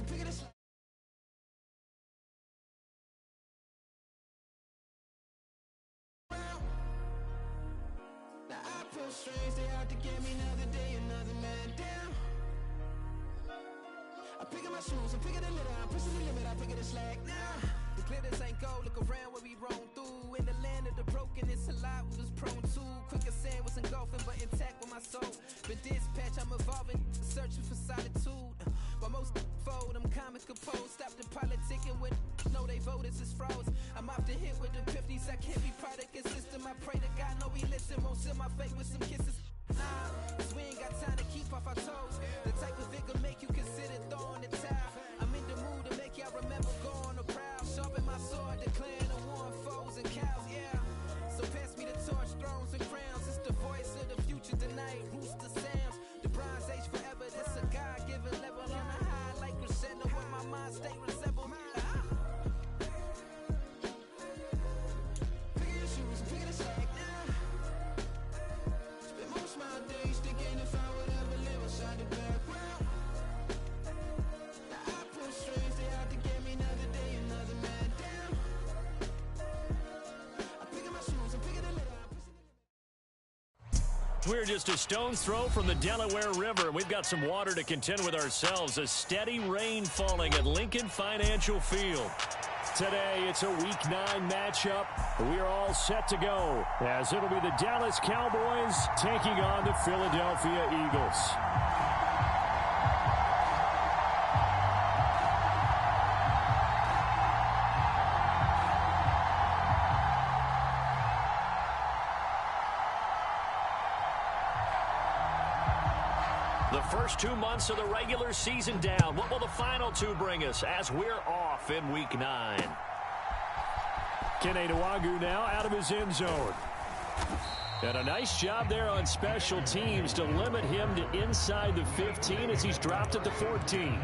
and pick it up. Now I pull strings, they out to get me another day, another man down. I pick up my shoes, I'm picking the litter, I'm pushing the limit, I pick it a slack now. The glitters ain't gold, look around where we roam through. In the land of the broken, it's a lot we was prone to. Quicker sand was engulfing, but intact with my soul. Been dispatched, I'm evolving, searching for solitude. While most fold, I'm comic composed. Stop the politicking when know they voters is froze. I'm off the hit with the 50s, I can't be product of system. I pray to God, know we listen, won't seal my fate with some kisses. Cause we ain't got time to keep off our toes. The type of vigor make you consider throwing the towel. I'm in the mood to make y'all remember going to proud. Sharpen my sword, declaring the war on foes and cows, yeah. So pass me the torch, thrones and crowns. It's the voice of the future tonight, rooster sounds. The Bronze Age forever, this a God-given level. On a high like crescendo, where my mind state resemble. Pick your shoes and pick it a slack now. Spend most of my days thinking if I would ever live inside the background. Now I pull strings, they out to get me another day, another man down. I pick up my shoes, I'm picking the litter, I'm pushing the We're just a stone's throw from the Delaware River. We've got some water to contend with ourselves. A steady rain falling at Lincoln Financial Field. Today, it's a Week 9 matchup. We are all set to go, as it'll be the Dallas Cowboys taking on the Philadelphia Eagles. The first 2 months of the regular season down. What will the final 2 bring us as we're off in Week 9? BoOgIE now out of his end zone. And a nice job there on special teams to limit him to inside the 15 as he's dropped at the 14.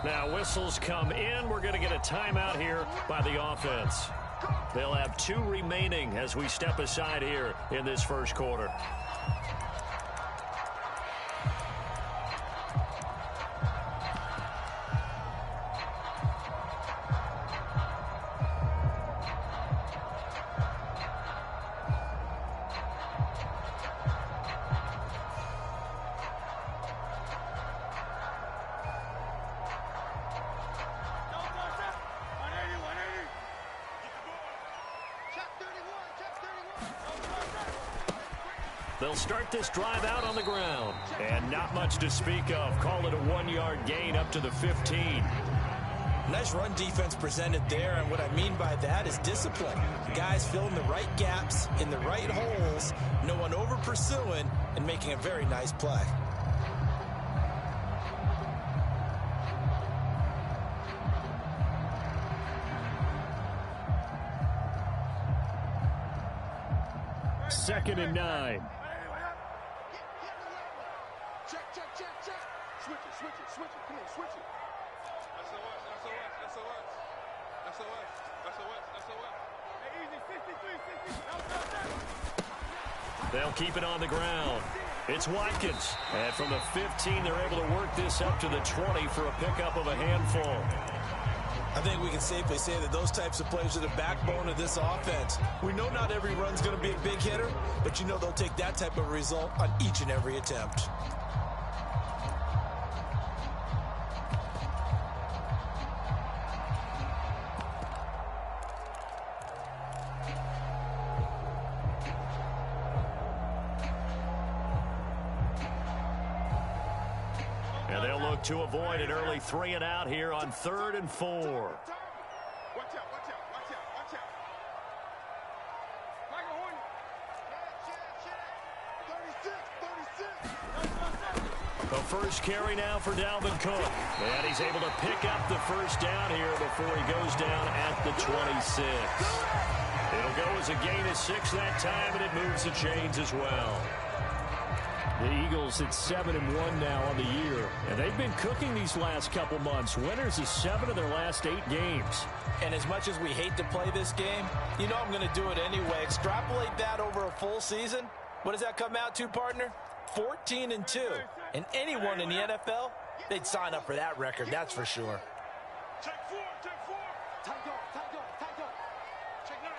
Now whistles come in. We're going to get a timeout here by the offense. They'll have 2 remaining as we step aside here in this first quarter. They'll start this drive out on the ground. And not much to speak of. Call it a 1-yard gain up to the 15. Nice run defense presented there, and what I mean by that is discipline. Guys filling the right gaps in the right holes, no one over pursuing, and making a very nice play. Second and 9. Check. Switch it. Come on, switch it. SOS. Hey, easy, 53. They'll keep it on the ground. It's Watkins. And from the 15, they're able to work this up to the 20 for a pickup of a handful. I think we can safely say that those types of plays are the backbone of this offense. We know not every run's going to be a big hitter, but you know they'll take that type of result on each and every attempt. And they'll look to avoid an early 3 and out here on 3rd and 4. Watch out. Like a hornet. 36. The first carry now for Dalvin Cook. And he's able to pick up the first down here before he goes down at the 26. It'll go as a gain of 6 that time, and it moves the chains as well. The Eagles at 7-1 now on the year, and they've been cooking these last couple months. Winners of 7 of their last 8 games. And as much as we hate to play this game, you know I'm going to do it anyway. Extrapolate that over a full season. What does that come out to, partner? 14-2. And anyone in the NFL, they'd sign up for that record, that's for sure. Check 4. Tight go. Check 9.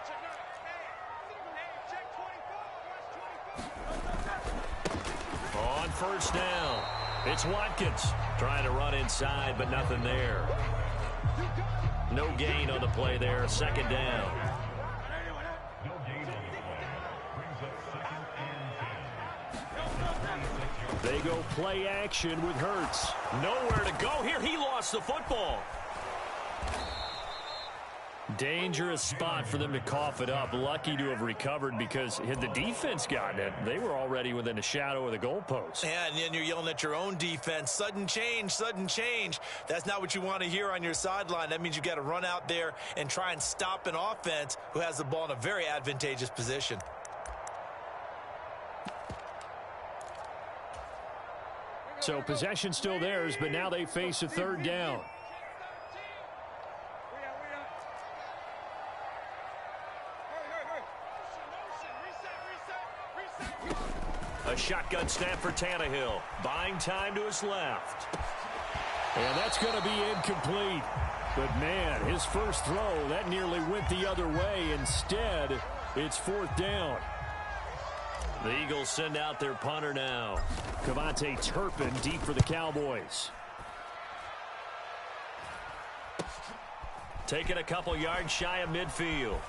Hey, check 24. On first down, it's Watkins trying to run inside, but nothing there. No gain on the play there. Second down. They go play action with Hurts. Nowhere to go here. He lost the football. Dangerous spot for them to cough it up. Lucky to have recovered, because had the defense gotten it, they were already within a shadow of the goalpost. Yeah, and then you're yelling at your own defense. Sudden change. That's not what you want to hear on your sideline. That means you got to run out there and try and stop an offense who has the ball in a very advantageous position. So possession still theirs, but now they face a 3rd down. A shotgun snap for Tannehill. Buying time to his left. And that's going to be incomplete. But, man, his first throw, that nearly went the other way. Instead, it's 4th down. The Eagles send out their punter now. Cavante Turpin deep for the Cowboys. Taking a couple yards shy of midfield.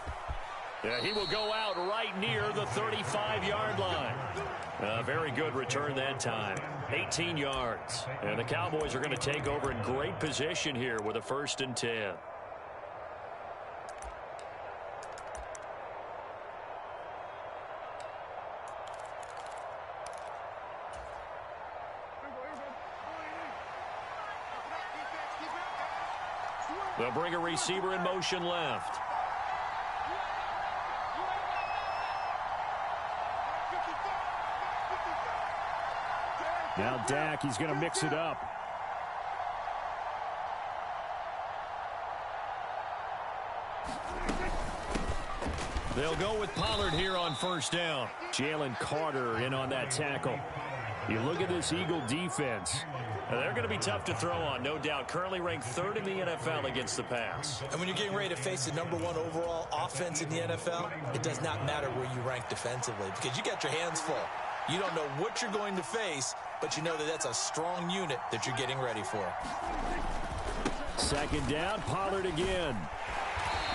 Yeah, he will go out right near the 35-yard line. A very good return that time. 18 yards. And the Cowboys are going to take over in great position here with a 1st and 10. They'll bring a receiver in motion left. Now Dak, he's going to mix it up. They'll go with Pollard here on first down. Jalen Carter in on that tackle. You look at this Eagle defense. They're going to be tough to throw on, no doubt. Currently ranked 3rd in the NFL against the pass. And when you're getting ready to face the #1 overall offense in the NFL, it does not matter where you rank defensively because you got your hands full. You don't know what you're going to face, but you know that that's a strong unit that you're getting ready for. 2nd down, Pollard again.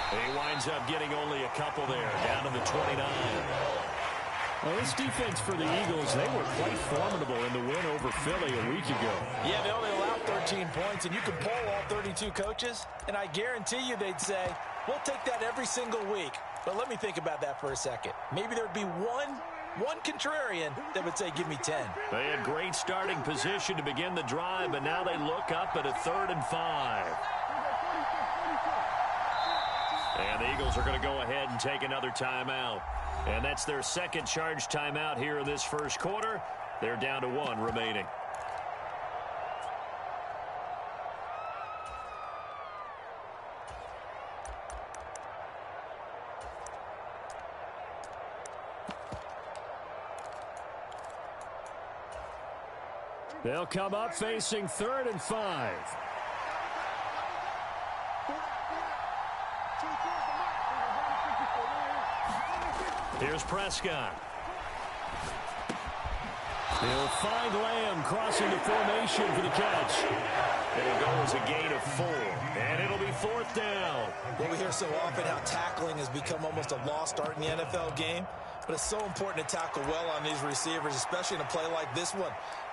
He winds up getting only a couple there, down to the 29. Well, this defense for the Eagles, they were quite formidable in the win over Philly a week ago. Yeah, they only allowed 13 points, and you can poll all 32 coaches, and I guarantee you they'd say, we'll take that every single week. But let me think about that for a second. Maybe there'd be one contrarian that would say, give me 10. They had great starting position to begin the drive, but now they look up at a 3rd and 5. And the Eagles are going to go ahead and take another timeout. And that's their 2nd charge timeout here in this 1st quarter. They're down to 1 remaining. They'll come up facing 3rd and 5. Here's Prescott. He'll find Lamb crossing the formation for the catch. It'll go as a gain of 4, and it'll be 4th down. Well, we hear so often how tackling has become almost a lost art in the NFL game, but it's so important to tackle well on these receivers, especially in a play like this one.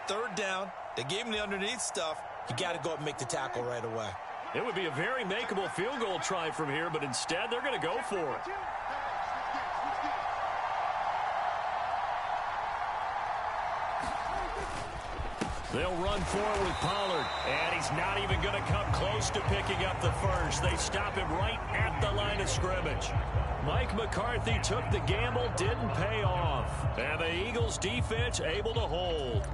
3rd down, they gave him the underneath stuff. You got to go up and make the tackle right away. It would be a very makeable field goal try from here, but instead they're going to go for it. They'll run forward with Pollard, and he's not even going to come close to picking up the first. They stop him right at the line of scrimmage. Mike McCarthy took the gamble, didn't pay off. And the Eagles defense able to hold.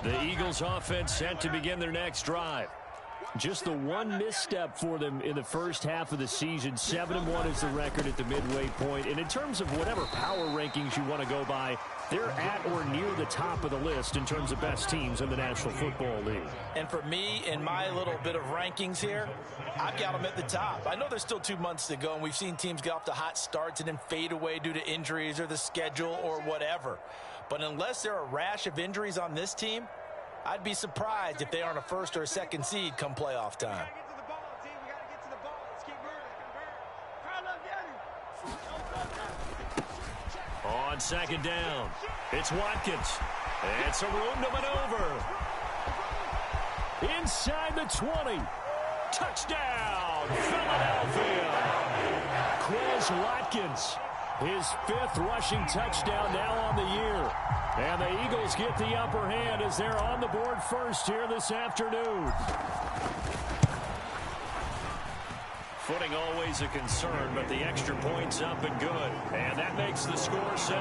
The Eagles offense set to begin their next drive. Just the one misstep for them in the first half of the season. 7-1 is the record at the midway point. And in terms of whatever power rankings you want to go by, they're at or near the top of the list in terms of best teams in the National Football League. And for me, in my little bit of rankings here, I've got them at the top. I know there's still 2 months to go, and we've seen teams get off to hot starts and then fade away due to injuries or the schedule or whatever. But unless there are a rash of injuries on this team, I'd be surprised if they aren't a 1st or a 2nd seed come playoff time. On 2nd down, it's Watkins. It's a room to maneuver. Inside the 20. Touchdown, Philadelphia. Quez Watkins, his 5th rushing touchdown now on the year. And the Eagles get the upper hand as they're on the board first here this afternoon. Footing always a concern, but the extra point's up and good. And that makes the score 7-0.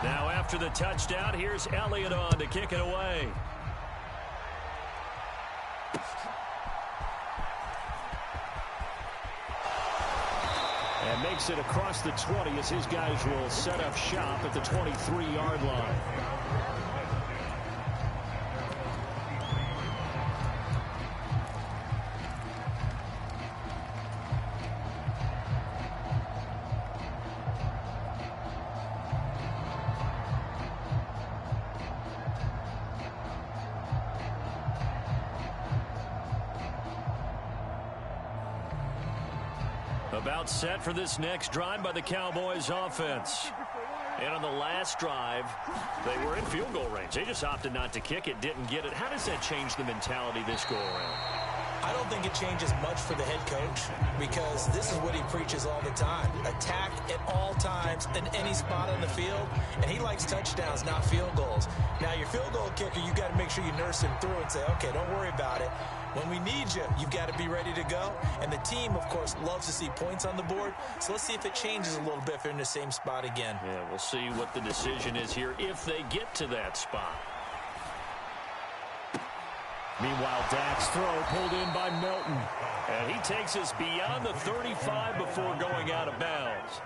Now after the touchdown, here's Elliott on to kick it away. And makes it across the 20 as his guys will set up shop at the 23-yard line. About set for this next drive by the Cowboys offense. And on the last drive, they were in field goal range. They just opted not to kick it, didn't get it. How does that change the mentality this go-around? I don't think it changes much for the head coach because this is what he preaches all the time. Attack at all times in any spot on the field, and he likes touchdowns, not field goals. Now, your field goal kicker, you got to make sure you nurse him through and say, okay, don't worry about it. When we need you, you've got to be ready to go. And the team, of course, loves to see points on the board. So let's see if it changes a little bit if they're in the same spot again. Yeah, we'll see what the decision is here if they get to that spot. Meanwhile, Dak's throw pulled in by Melton. And he takes us beyond the 35 before going out of bounds.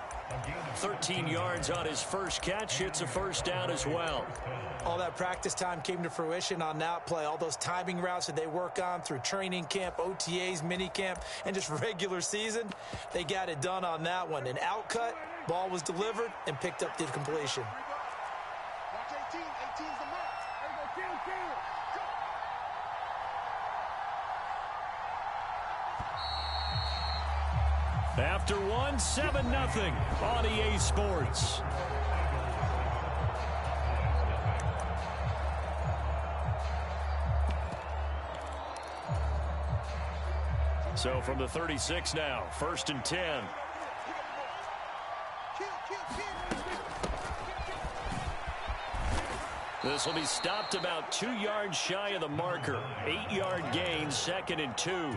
13 yards on his first catch. It's a first down as well. All that practice time came to fruition on that play. All those timing routes that they work on through training camp, OTAs, minicamp, and just regular season, they got it done on that one. An outcut, ball was delivered, and picked up the completion. Watch 18. 18's the mark. There you go, kill. After one, 7-0 on EA Sports. So from the 36 now, 1st and 10. This will be stopped about 2 yards shy of the marker. 8-yard gain, 2nd and 2.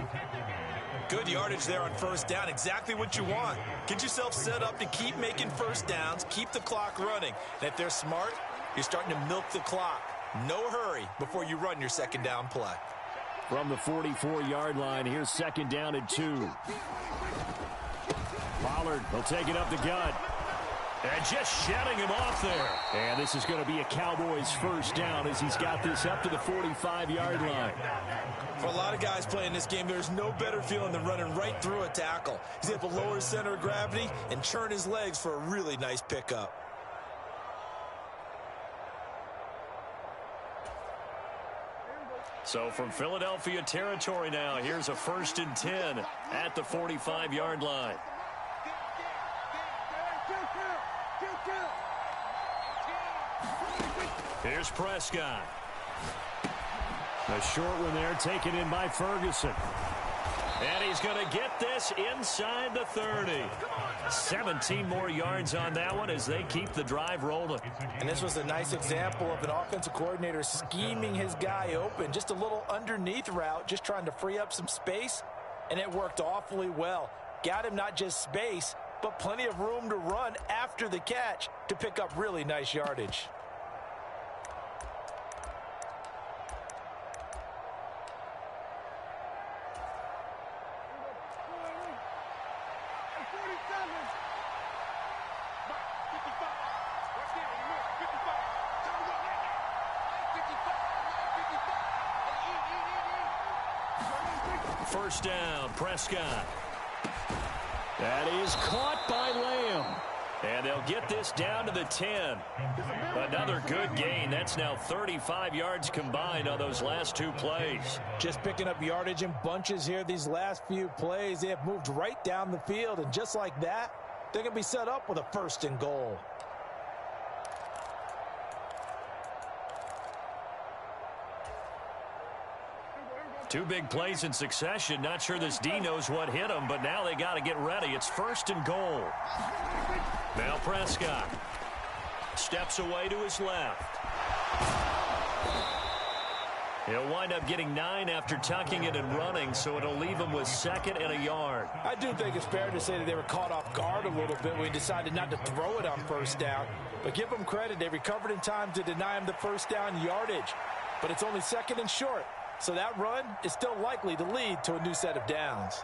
Good yardage there on first down. Exactly what you want. Get yourself set up to keep making first downs, keep the clock running. And if they're smart, you're starting to milk the clock. No hurry before you run your second down play. From the 44-yard line, here's 2nd down and 2. Pollard will take it up the gut. And just shutting him off there. And this is going to be a Cowboys first down as he's got this up to the 45-yard line. For a lot of guys playing this game, there's no better feeling than running right through a tackle. He's able to lower his center of gravity and churn his legs for a really nice pickup. So from Philadelphia territory now, here's a 1st and 10 at the 45-yard line. Here's Prescott. A short one there taken in by Ferguson. And he's going to get this inside the 30. 17 more yards on that one as they keep the drive rolling. And this was a nice example of an offensive coordinator scheming his guy open. Just a little underneath route, just trying to free up some space. And it worked awfully well. Got him not just space, but plenty of room to run after the catch to pick up really nice yardage. First down, Prescott. That is caught by Lamb. And they'll get this down to the 10. Another good gain. That's now 35 yards combined on those last 2 plays. Just picking up yardage in bunches here these last few plays. They have moved right down the field, and just like that, they're going to be set up with a 1st and goal. Two big plays in succession. Not sure this D knows what hit him, but now they got to get ready. It's 1st and goal. Now Prescott steps away to his left. He'll wind up getting 9 after tucking it and running, so it'll leave him with 2nd and a yard. I do think it's fair to say that they were caught off guard a little bit when he decided not to throw it on first down. But give them credit. They recovered in time to deny him the first down yardage. But it's only 2nd and short. So that run is still likely to lead to a new set of downs.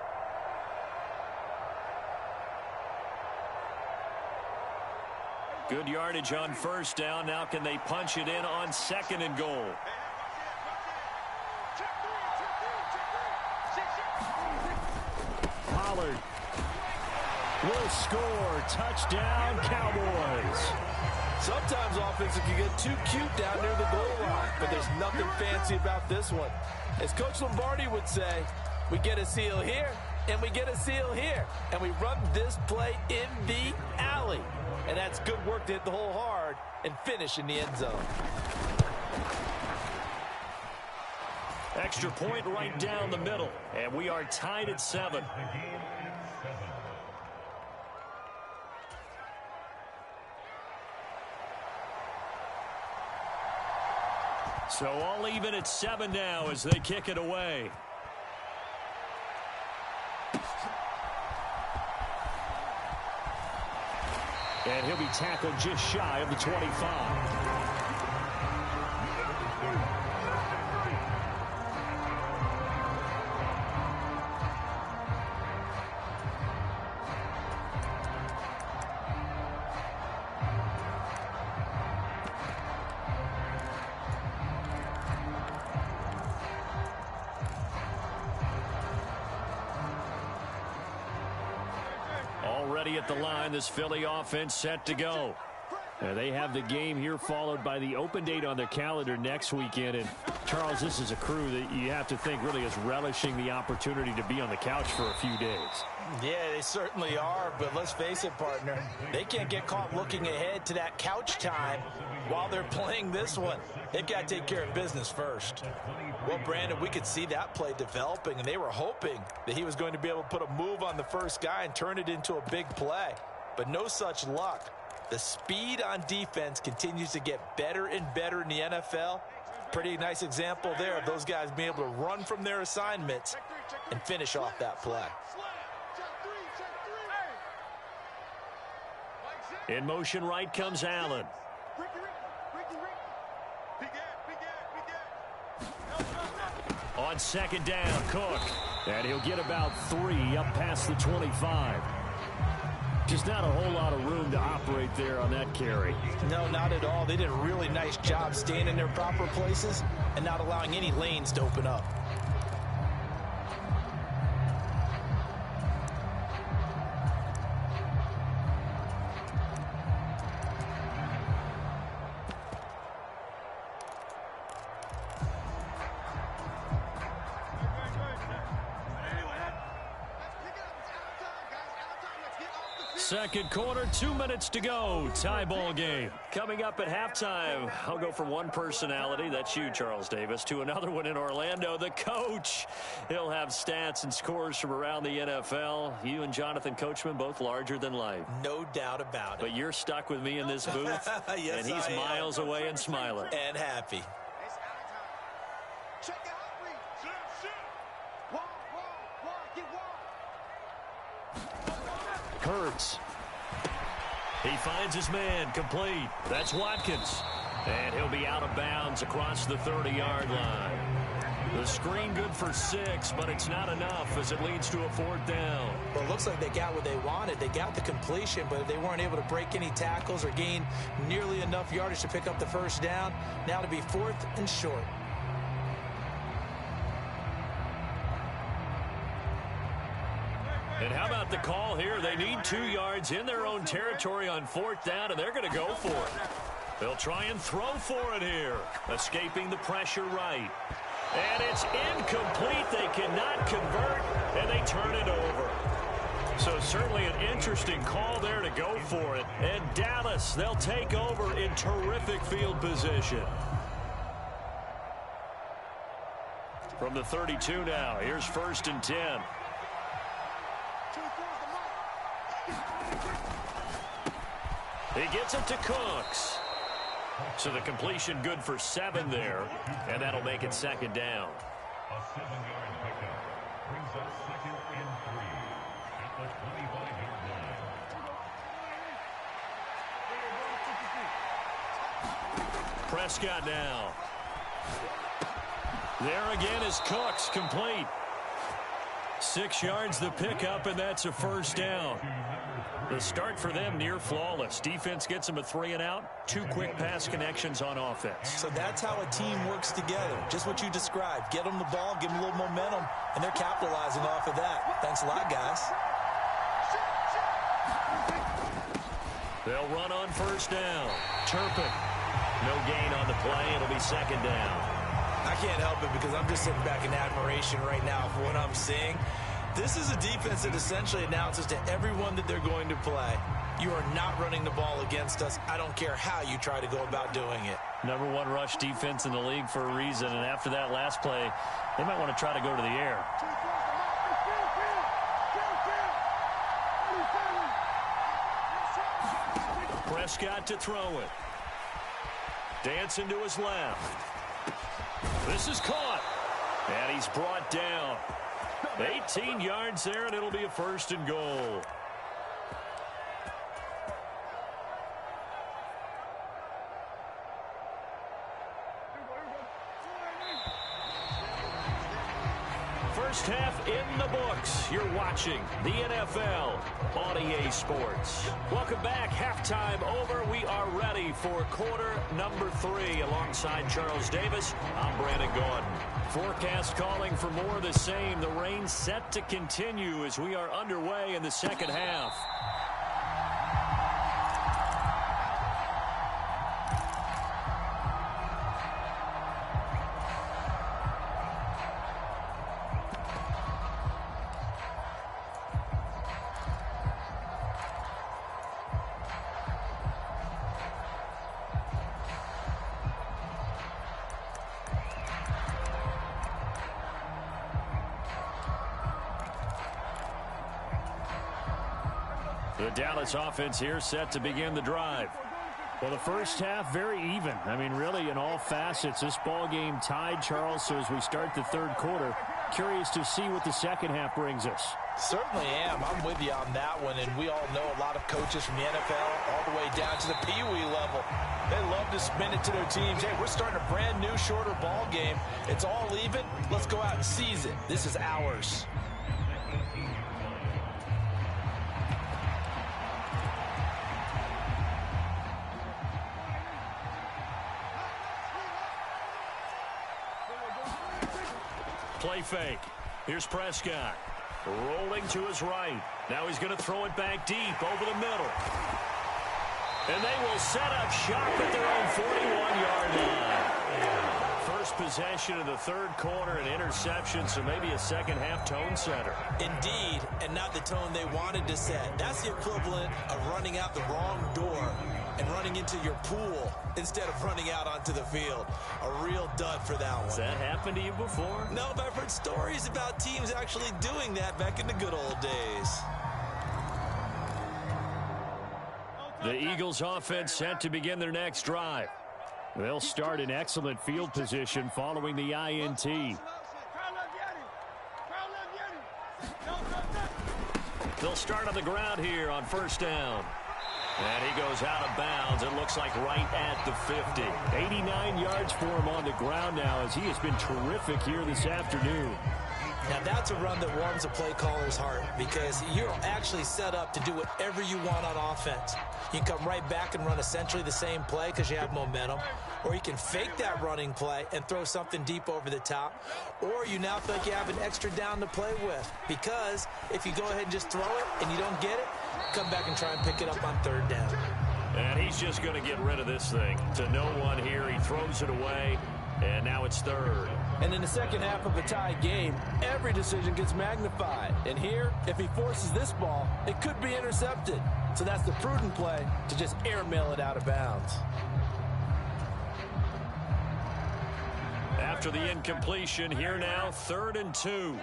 Good yardage on first down. Now can they punch it in on 2nd and goal? Pollard will score. Touchdown, Cowboys. Sometimes offenses can get too cute down near the goal line, but there's nothing fancy about this one. As Coach Lombardi would say, we get a seal here, And we get a seal here. And we run this play in the alley. And that's good work to hit the hole hard and finish in the end zone. Extra point right down the middle. And we are tied at 7. So all even at 7 now as they kick it away. And he'll be tackled just shy of the 25. Already at the line, this Philly offense set to go. They have the game here followed by the open date on their calendar next weekend. And, Charles, this is a crew that you have to think really is relishing the opportunity to be on the couch for a few days. Yeah, they certainly are, but let's face it, partner. They can't get caught looking ahead to that couch time while they're playing this one. They've got to take care of business first. Well, Brandon, we could see that play developing, and they were hoping that he was going to be able to put a move on the first guy and turn it into a big play. But no such luck. The speed on defense continues to get better and better in the NFL. Pretty nice example there of those guys being able to run from their assignments and finish off that play. In motion right comes Allen. On second down, Cook. And he'll get about 3 up past the 25. Just not a whole lot of room to operate there on that carry. No, not at all. They did a really nice job staying in their proper places and not allowing any lanes to open up. Second quarter, 2 minutes to go. Tie ball game. Coming up at halftime, I'll go from one personality, that's you, Charles Davis, to another one in Orlando, the coach. He'll have stats and scores from around the NFL. You and Jonathan Coachman, both larger than life. No doubt about it. But you're stuck with me in this booth, yes, and he's miles away and smiling. And happy. Hurts. He finds his man, complete. That's Watkins. And he'll be out of bounds across the 30-yard line. The screen good for 6, but it's not enough as it leads to a 4th down. Well, it looks like they got what they wanted. They got the completion, but they weren't able to break any tackles or gain nearly enough yardage to pick up the first down. Now to be 4th and short. And how about the call here? They need 2 yards in their own territory on 4th down, and they're going to go for it. They'll try and throw for it here. Escaping the pressure right. And it's incomplete. They cannot convert, and they turn it over. So certainly an interesting call there to go for it. And Dallas, they'll take over in terrific field position. From the 32 now, here's 1st and 10. He gets it to Cooks. So the completion good for 7 there, and that'll make it 2nd down. A 7-yard pickup brings us 2nd and 3 at the 25-yard line. Prescott now. There again is Cooks, complete. 6 yards the pickup, and that's a 1st down. The start for them near flawless. Defense gets them a 3 and out. 2 quick pass connections on offense. So that's how a team works together. Just what you described. Get them the ball, give them a little momentum, and they're capitalizing off of that. Thanks a lot, guys. They'll run on 1st down. Turpin. No gain on the play. It'll be 2nd down. I can't help it because I'm just sitting back in admiration right now for what I'm seeing. This is a defense that essentially announces to everyone that they're going to play, you are not running the ball against us. I don't care how you try to go about doing it. #1 rush defense in the league for a reason, and after that last play, they might want to try to go to the air. Prescott to throw it. Dancing to his left. This is caught. And he's brought down. 18 yards there, and it'll be a 1st and goal. First half in the books. You're watching the NFL on EA Sports. Welcome back. Halftime over. We are ready for quarter number 3. Alongside Charles Davis, I'm Brandon Gordon. Forecast calling for more of the same. The rain set to continue as we are underway in the second half. The Dallas offense here set to begin the drive. Well, the first half, very even. I mean, really, in all facets, this ball game tied, Charles. So as we start the third quarter, curious to see what the second half brings us. Certainly am. I'm with you on that one. And we all know a lot of coaches from the NFL all the way down to the Pee Wee level. They love to spin it to their teams. Hey, we're starting a brand new, shorter ball game. It's all even. Let's go out and seize it. This is ours. Play fake. Here's Prescott. Rolling to his right. Now he's going to throw it back deep over the middle. And they will set up shop at their own 41-yard line. First possession of the third quarter, an interception, so maybe a second half tone setter. Indeed, and not the tone they wanted to set. That's the equivalent of running out the wrong door and running into your pool instead of running out onto the field. A real dud for that one. Has that happened to you before? No, but I've heard stories about teams actually doing that back in the good old days. The Eagles offense set to begin their next drive. They'll start in excellent field position following the INT. They'll start on the ground here on first down. And he goes out of bounds. It looks like right at the 50. 89 yards for him on the ground now as he has been terrific here this afternoon. Now that's a run that warms a play caller's heart because you're actually set up to do whatever you want on offense. You can come right back and run essentially the same play because you have momentum, or you can fake that running play and throw something deep over the top, or you now think you have an extra down to play with because if you go ahead and just throw it and you don't get it, come back and try and pick it up on third down. And he's just going to get rid of this thing. To no one here, he throws it away, and now it's third. And in the second half of a tied game, every decision gets magnified. And here, if he forces this ball, it could be intercepted. So that's the prudent play to just airmail it out of bounds. After the incompletion, here now, 3rd and 2.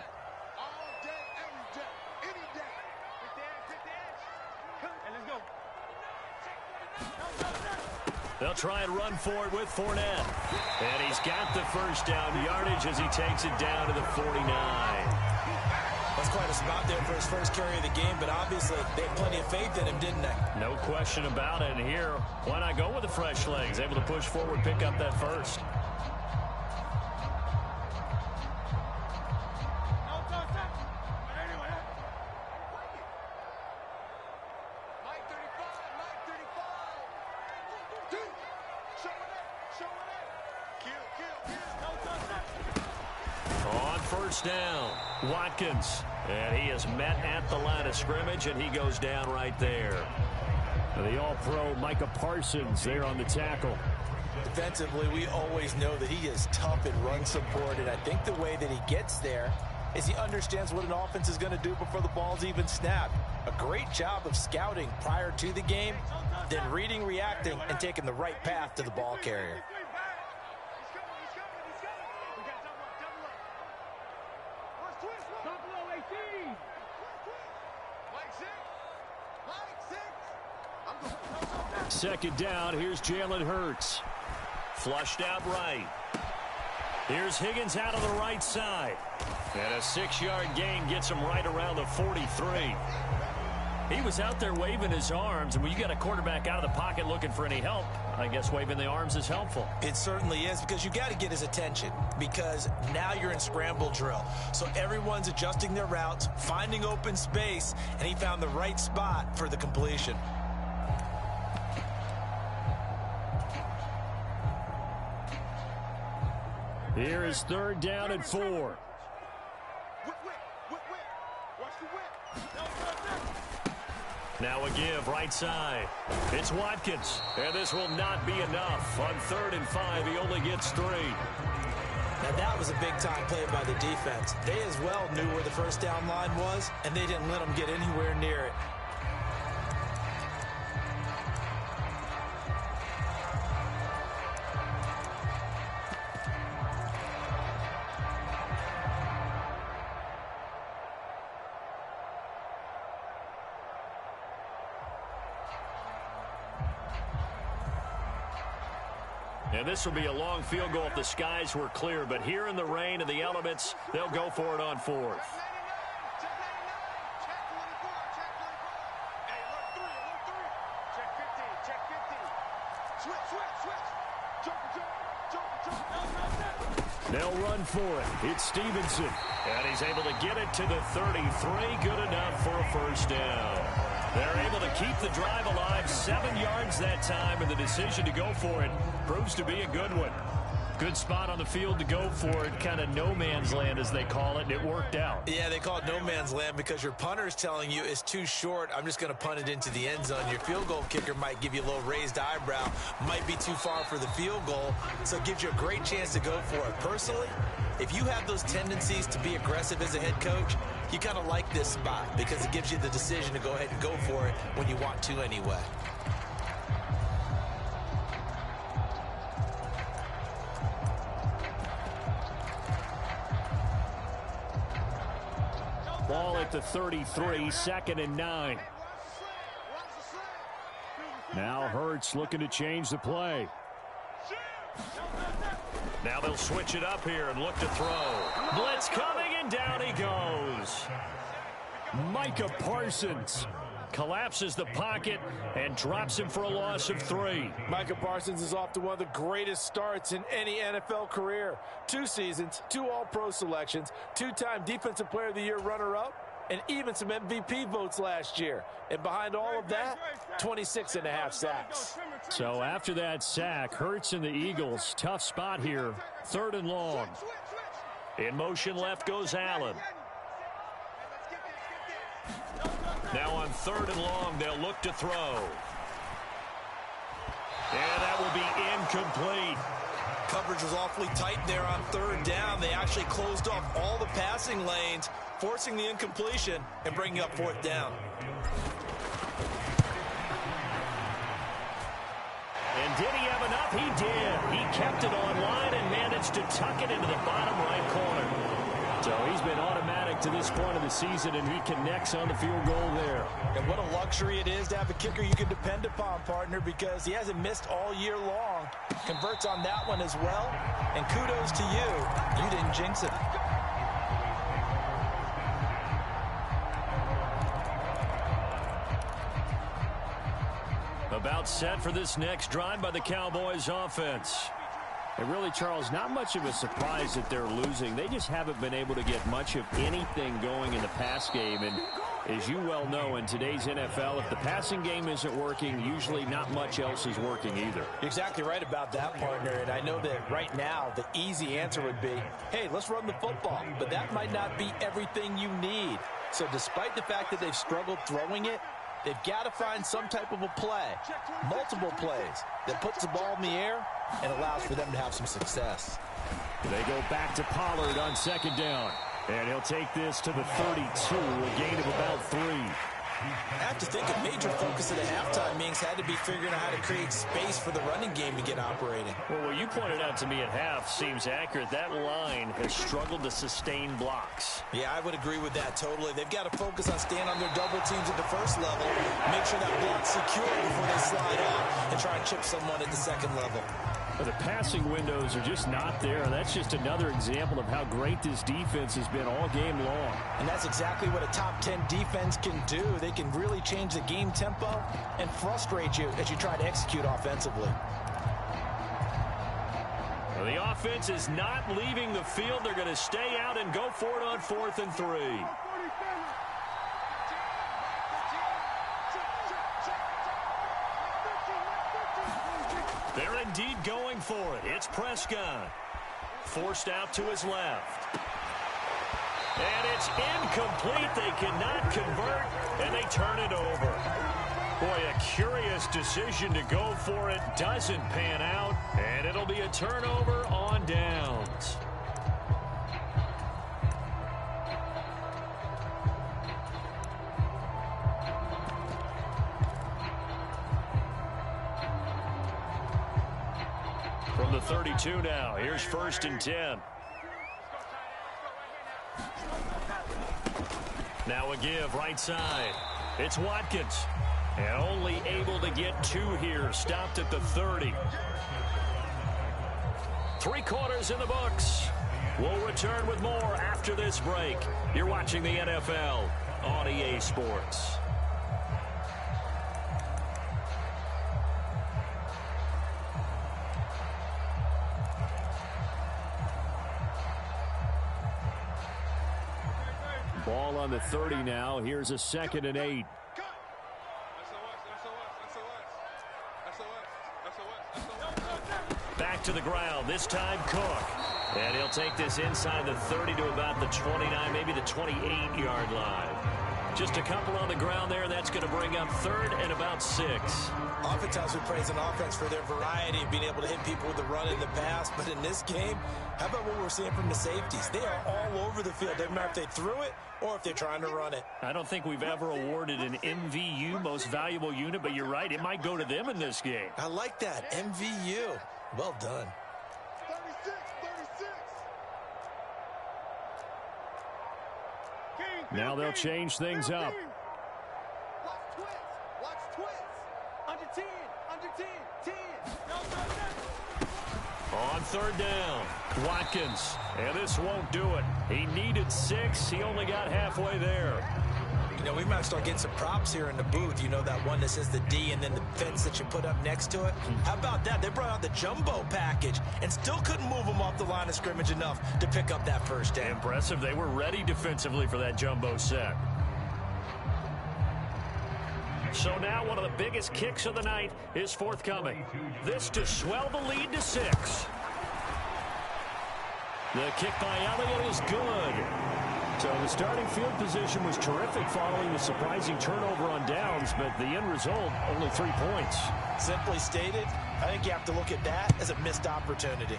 They'll try and run for it with Fournette. And he's got the first down yardage as he takes it down to the 49. That's quite a spot there for his first carry of the game, but obviously they had plenty of faith in him, didn't they? No question about it. And here, why not go with the fresh legs? Able to push forward, pick up that first. On first down, Watkins. And he is met at the line of scrimmage, and he goes down right there. The all-pro Micah Parsons there on the tackle. Defensively, we always know that he is tough in run support, and I think the way that he gets there is he understands what an offense is going to do before the ball's even snapped. A great job of scouting prior to the game, then reading, reacting, and taking the right path to the ball carrier. Second down, here's Jalen Hurts. Flushed out right. Here's Higgins out of the right side. And a 6-yard gain gets him right around the 43. He was out there waving his arms, and when you got a quarterback out of the pocket looking for any help, I guess waving the arms is helpful. It certainly is, because you got to get his attention, because now you're in scramble drill. So everyone's adjusting their routes, finding open space, and he found the right spot for the completion. Here is third down and 4. Now a give, right side. It's Watkins. And this will not be enough. On 3rd and 5, he only gets 3. Now that was a big-time play by the defense. They as well knew where the first down line was, and they didn't let them get anywhere near it. And this will be a long field goal if the skies were clear. But here in the rain and the elements, they'll go for it on 4th. They'll run for it. It's Stevenson. And he's able to get it to the 33. Good enough for a first down. They're able to keep the drive alive, 7 yards that time, and the decision to go for it proves to be a good one. Good spot on the field to go for it, kind of no man's land as they call it, and it worked out. Yeah, they call it no man's land because your punter is telling you it's too short. I'm just going to punt it into the end zone. Your field goal kicker might give you a little raised eyebrow, might be too far for the field goal, so it gives you a great chance to go for it. Personally, if you have those tendencies to be aggressive as a head coach, you kind of like this spot because it gives you the decision to go ahead and go for it when you want to anyway. Ball at the 33, 2nd and 9. Now Hurts looking to change the play. Now they'll switch it up here and look to throw. Blitz coming, and down he goes. Micah Parsons collapses the pocket and drops him for a loss of 3. Micah Parsons is off to one of the greatest starts in any NFL career. 2 seasons, 2 All-Pro selections, 2-time Defensive Player of the Year runner-up, and even some MVP votes last year. And behind all of that, 26.5 sacks. So after that sack, Hurts and the Eagles, tough spot here, 3rd and long. In motion left goes Allen. Now on 3rd and long, they'll look to throw. And that will be incomplete. Coverage was awfully tight there on 3rd down. They actually closed off all the passing lanes, forcing the incompletion and bringing up 4th down. And did he have enough? He did. He kept it online and managed to tuck it into the bottom right corner. So he's been automatic to this point of the season, and he connects on the field goal there. And what a luxury it is to have a kicker you can depend upon, partner, because he hasn't missed all year long. Converts on that one as well. And kudos to you. You didn't jinx it. About set for this next drive by the Cowboys offense. And really, Charles, not much of a surprise that they're losing. They just haven't been able to get much of anything going in the pass game. And as you well know, in today's NFL, if the passing game isn't working, usually not much else is working either. You're exactly right about that, partner. And I know that right now the easy answer would be, hey, let's run the football. But that might not be everything you need. So despite the fact that they've struggled throwing it, they've got to find some type of a play, multiple plays, that puts the ball in the air and allows for them to have some success. They go back to Pollard on 2nd down. And he'll take this to the 32, a gain of about 3. I have to think a major focus of the halftime meetings had to be figuring out how to create space for the running game to get operating. Well, what you pointed out to me at half seems accurate. That line has struggled to sustain blocks. Yeah, I would agree with that totally. They've got to focus on staying on their double teams at the first level, make sure that block's secure before they slide out, and try and chip someone at the second level. But the passing windows are just not there. That's just another example of how great this defense has been all game long. And that's exactly what a top 10 defense can do. They can really change the game tempo and frustrate you as you try to execute offensively. Well, the offense is not leaving the field. They're going to stay out and go for it on 4th and 3. They're indeed going for it. It's Prescott. Forced out to his left. And it's incomplete. They cannot convert, and they turn it over. Boy, a curious decision to go for it. Doesn't pan out, and it'll be a turnover on downs. From the 32 now, here's 1st and 10. Now a give right side. It's Watkins. And only able to get 2 here. Stopped at the 30. 3 quarters in the books. We'll return with more after this break. You're watching the NFL on EA Sports. Ball on the 30 now. Here's a 2nd and 8. Back to the ground. This time Cook. And he'll take this inside the 30 to about the 29, maybe the 28-yard line. Just a couple on the ground there. That's going to bring up 3rd and about 6. Oftentimes we praise an offense for their variety of being able to hit people with the run in the pass. But in this game, how about what we're seeing from the safeties? They are all over the field. Doesn't matter if they threw it or if they're trying to run it. I don't think we've ever awarded an MVU, most valuable unit, but you're right. It might go to them in this game. I like that. MVU. Well done. 36. Now they'll change things up. Watch twist. Under 10. 10. On 3rd down, Watkins. And this won't do it. He needed 6. He only got halfway there. You know, we might start getting some props here in the booth. You know, that one that says the D and then the fence that you put up next to it. How about that? They brought out the jumbo package and still couldn't move them off the line of scrimmage enough to pick up that 1st down. Impressive. They were ready defensively for that jumbo set. So now one of the biggest kicks of the night is forthcoming. This to swell the lead to 6. The kick by Elliott is good. So the starting field position was terrific following the surprising turnover on downs, but the end result, only 3 points. Simply stated, I think you have to look at that as a missed opportunity.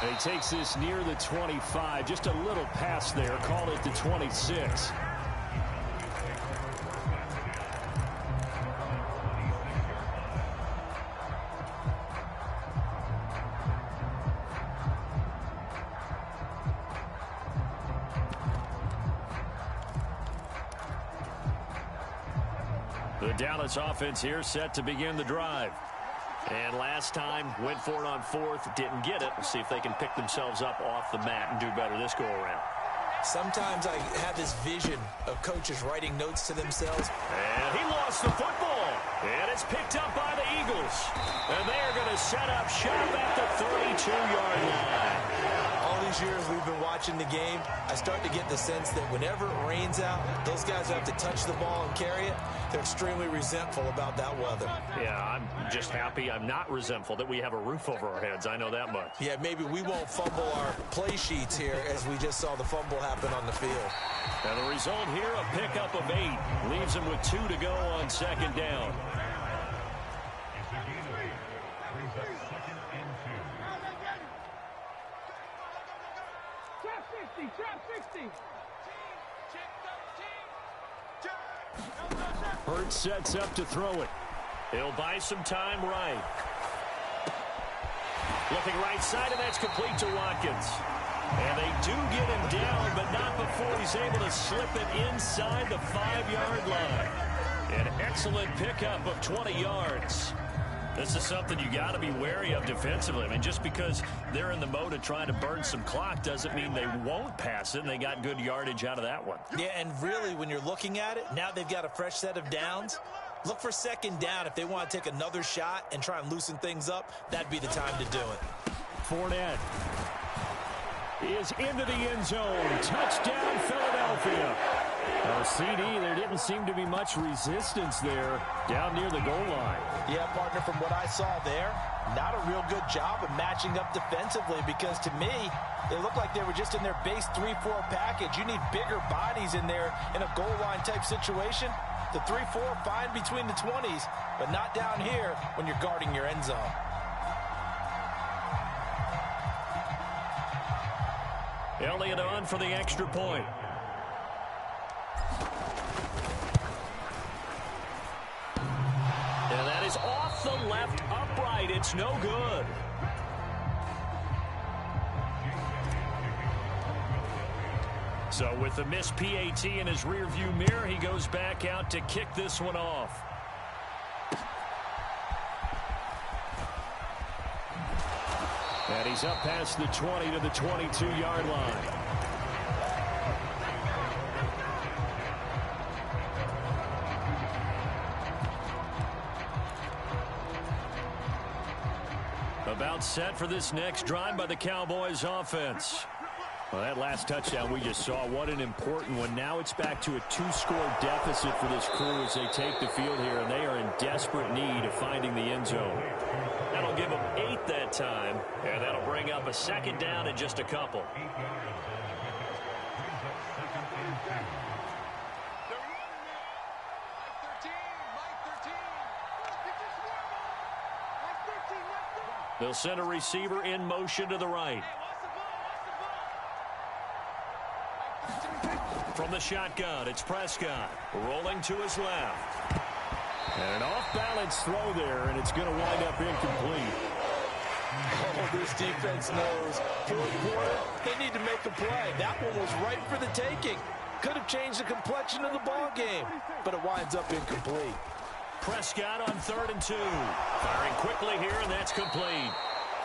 And he takes this near the 25, just a little pass there, called it the 26. The Dallas offense here set to begin the drive. And last time, went for it on 4th, didn't get it. We'll see if they can pick themselves up off the mat and do better this go-around. Sometimes I have this vision of coaches writing notes to themselves. And he lost the football. And it's picked up by the Eagles. And they are going to set up shop at the 32-yard line. All these years we've been watching the game, I start to get the sense that whenever it rains out, those guys have to touch the ball and carry it. They're extremely resentful about that weather. Yeah, I'm just happy I'm not resentful that we have a roof over our heads. I know that much. Yeah, maybe we won't fumble our play sheets here as we just saw the fumble happen on the field. And the result here, a pickup of 8. Leaves them with 2 to go on 2nd down. Hurts sets up to throw it. He'll buy some time right. Looking right side, and that's complete to Watkins. And they do get him down, but not before he's able to slip it inside the 5-yard line. An excellent pickup of 20 yards. This is something you got to be wary of defensively. I mean, just because they're in the mode of trying to burn some clock doesn't mean they won't pass it, and they got good yardage out of that one. Yeah, and really, when you're looking at it, now they've got a fresh set of downs. Look for second down if they want to take another shot and try and loosen things up. That'd be the time to do it. Fournette is into the end zone. Touchdown, Philadelphia. CD, there didn't seem to be much resistance there down near the goal line. Yeah, partner, from what I saw there, not a real good job of matching up defensively, because to me, they looked like they were just in their base 3-4 package. You need bigger bodies in there in a goal line type situation. The 3-4, fine between the 20s, but not down here when you're guarding your end zone. Elliott on for the extra point. And that is off the left upright. It's no good. So with the missed PAT in his rearview mirror, he goes back out to kick this one off. And he's up past the 20 to the 22-yard line. About set for this next drive by the Cowboys offense. Well, that last touchdown we just saw, what an important one. Now it's back to a 2-score deficit for this crew as they take the field here, and they are in desperate need of finding the end zone. That'll give them 8 that time, and that'll bring up a second down in just a couple. They'll send a receiver in motion to the right. From the shotgun, it's Prescott rolling to his left. And an off-balance throw there, and it's going to wind up incomplete. Oh, this defense knows. Fourth quarter, they need to make a play. That one was right for the taking. Could have changed the complexion of the ball game, but it winds up incomplete. Prescott on 3rd and 2. Firing quickly here, and that's complete.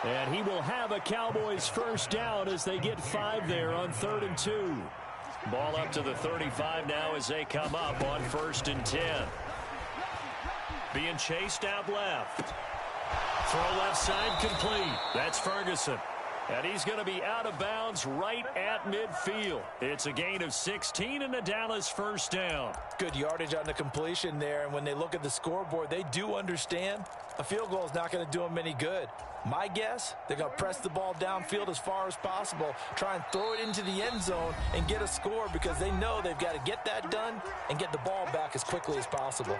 And he will have a Cowboys first down as they get 5 there on 3rd and 2. Ball up to the 35 now as they come up on 1st and 10. Being chased out left. Throw left side complete. That's Ferguson. And he's going to be out of bounds right at midfield. It's a gain of 16 and a Dallas first down. Good yardage on the completion there. And when they look at the scoreboard, they do understand a field goal is not going to do them any good. My guess, they're going to press the ball downfield as far as possible, try and throw it into the end zone and get a score, because they know they've got to get that done and get the ball back as quickly as possible.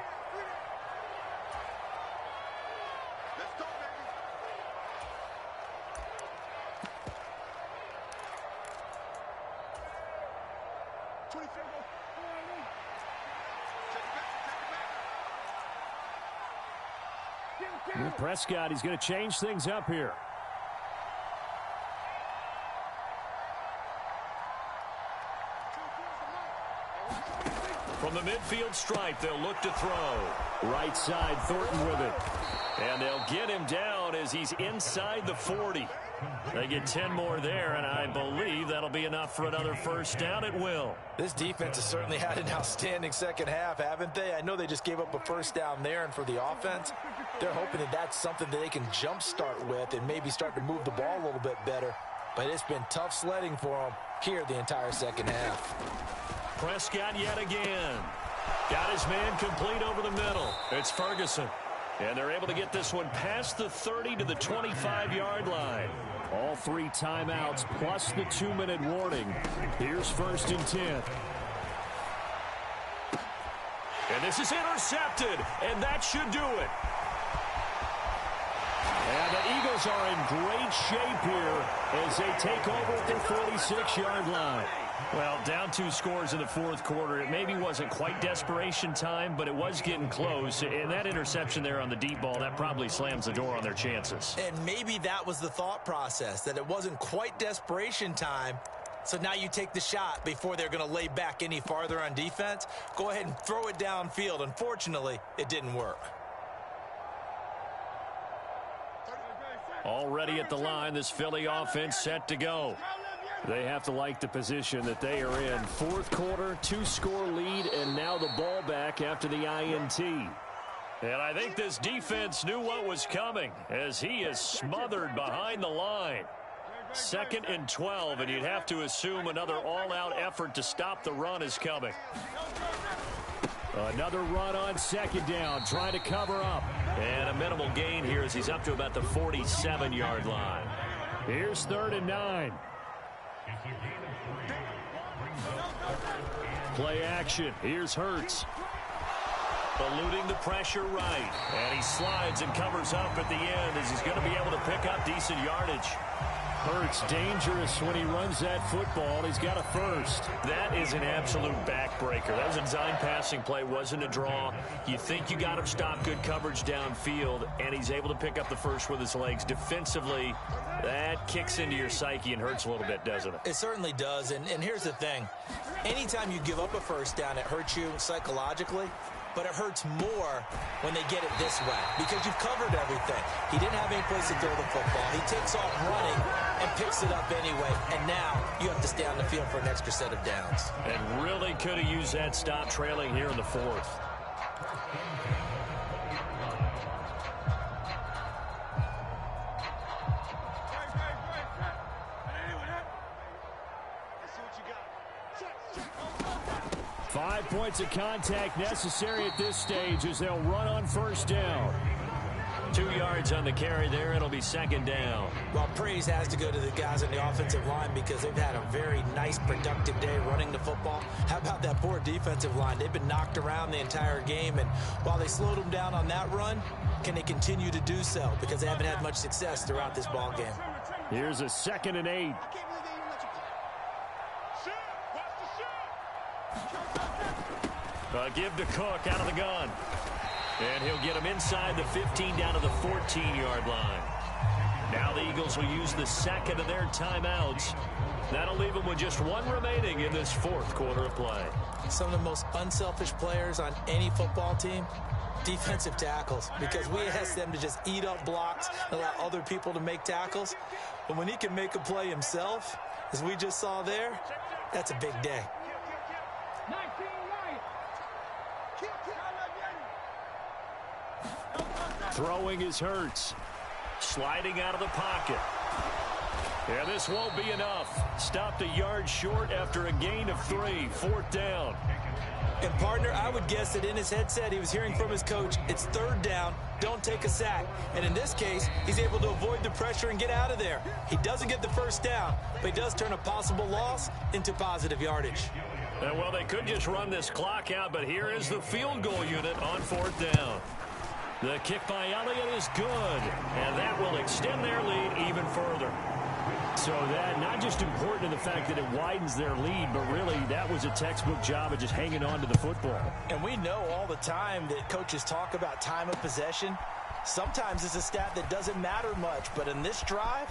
Prescott, he's going to change things up here. From the midfield stripe, they'll look to throw. Right side, Thornton with it. And they'll get him down as he's inside the 40. They get 10 more there, and I believe that'll be enough for another first down. It will. This defense has certainly had an outstanding second half, haven't they? I know they just gave up a first down there, and for the offense, they're hoping that that's something that they can jumpstart with and maybe start to move the ball a little bit better. But it's been tough sledding for them here the entire second half. Prescott yet again. Got his man complete over the middle. It's Ferguson. And they're able to get this one past the 30 to the 25-yard line. All 3 timeouts plus the 2-minute warning. Here's 1st and 10. And this is intercepted, and that should do it. And the Eagles Eagles are in great shape here as they take over at their 46-yard line. Well, down 2 scores in the fourth quarter. It maybe wasn't quite desperation time, but it was getting close. And that interception there on the deep ball, that probably slams the door on their chances. And maybe that was the thought process, that it wasn't quite desperation time. So now you take the shot before they're going to lay back any farther on defense. Go ahead and throw it downfield. Unfortunately, it didn't work. Already at the line, this Philly offense set to go. They have to like the position that they are in. Fourth quarter, 2-score lead, and now the ball back after the INT. And I think this defense knew what was coming as he is smothered behind the line. 2nd and 12, and you'd have to assume another all-out effort to stop the run is coming. Another run on 2nd down, trying to cover up. And a minimal gain here as he's up to about the 47-yard line. Here's 3rd and 9. Play action. Here's Hurts. Eluding the pressure right. And he slides and covers up at the end as he's going to be able to pick up decent yardage. Hurts dangerous when he runs that football. He's got a first. That is an absolute backbreaker. That was a design passing play. Wasn't a draw. You think you got him stopped. Good coverage downfield. And he's able to pick up the first with his legs. Defensively, that kicks into your psyche and hurts a little bit, doesn't it? It certainly does. And here's the thing. Anytime you give up a first down, it hurts you psychologically. But it hurts more when they get it this way because you've covered everything. He didn't have any place to throw the football. He takes off running and picks it up anyway. And now you have to stay on the field for an extra set of downs. And really could have used that stop trailing here in the fourth. Five points of contact necessary at this stage as they'll run on first down. 2 yards on the carry there. It'll be 2nd down. Well, praise has to go to the guys on the offensive line because they've had a very nice, productive day running the football. How about that poor defensive line? They've been knocked around the entire game, and while they slowed them down on that run, can they continue to do so? Because they haven't had much success throughout this ball game. Here's a 2nd and 8. Give to Cook out of the gun. And he'll get him inside the 15 down to the 14-yard line. Now the Eagles will use the 2nd of their timeouts. That'll leave them with just 1 remaining in this fourth quarter of play. Some of the most unselfish players on any football team, defensive tackles, because we ask them to just eat up blocks and allow other people to make tackles. But when he can make a play himself, as we just saw there, that's a big day. Throwing is Hurts. Sliding out of the pocket. Yeah, this won't be enough. Stopped a yard short after a gain of 3. 4th down. And, partner, I would guess that in his headset he was hearing from his coach, it's 3rd down, don't take a sack. And in this case, he's able to avoid the pressure and get out of there. He doesn't get the first down, but he does turn a possible loss into positive yardage. Well, they could just run this clock out, but here is the field goal unit on 4th down. The kick by Elliott is good, and that will extend their lead even further. So that not just important in the fact that it widens their lead, but really that was a textbook job of just hanging on to the football. And we know all the time that coaches talk about time of possession. Sometimes it's a stat that doesn't matter much, but in this drive,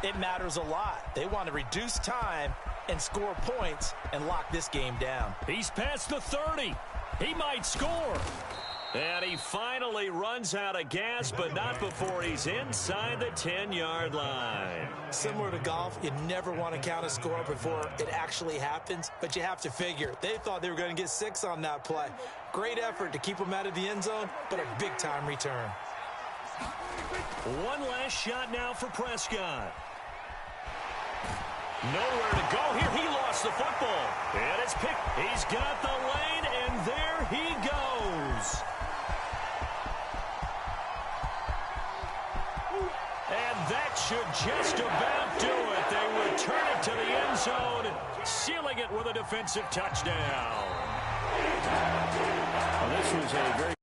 it matters a lot. They want to reduce time and score points and lock this game down. He's past the 30. He might score. And he finally runs out of gas, but not before he's inside the 10-yard line. Similar to golf, you never want to count a score before it actually happens, but you have to figure. They thought they were going to get 6 on that play. Great effort to keep them out of the end zone, but a big-time return. One last shot now for Prescott. Nowhere to go here. He lost the football. And it's picked. He's got the lane, and there he goes. And that should just about do it. They return it to the end zone, sealing it with a defensive touchdown. Well, this was a very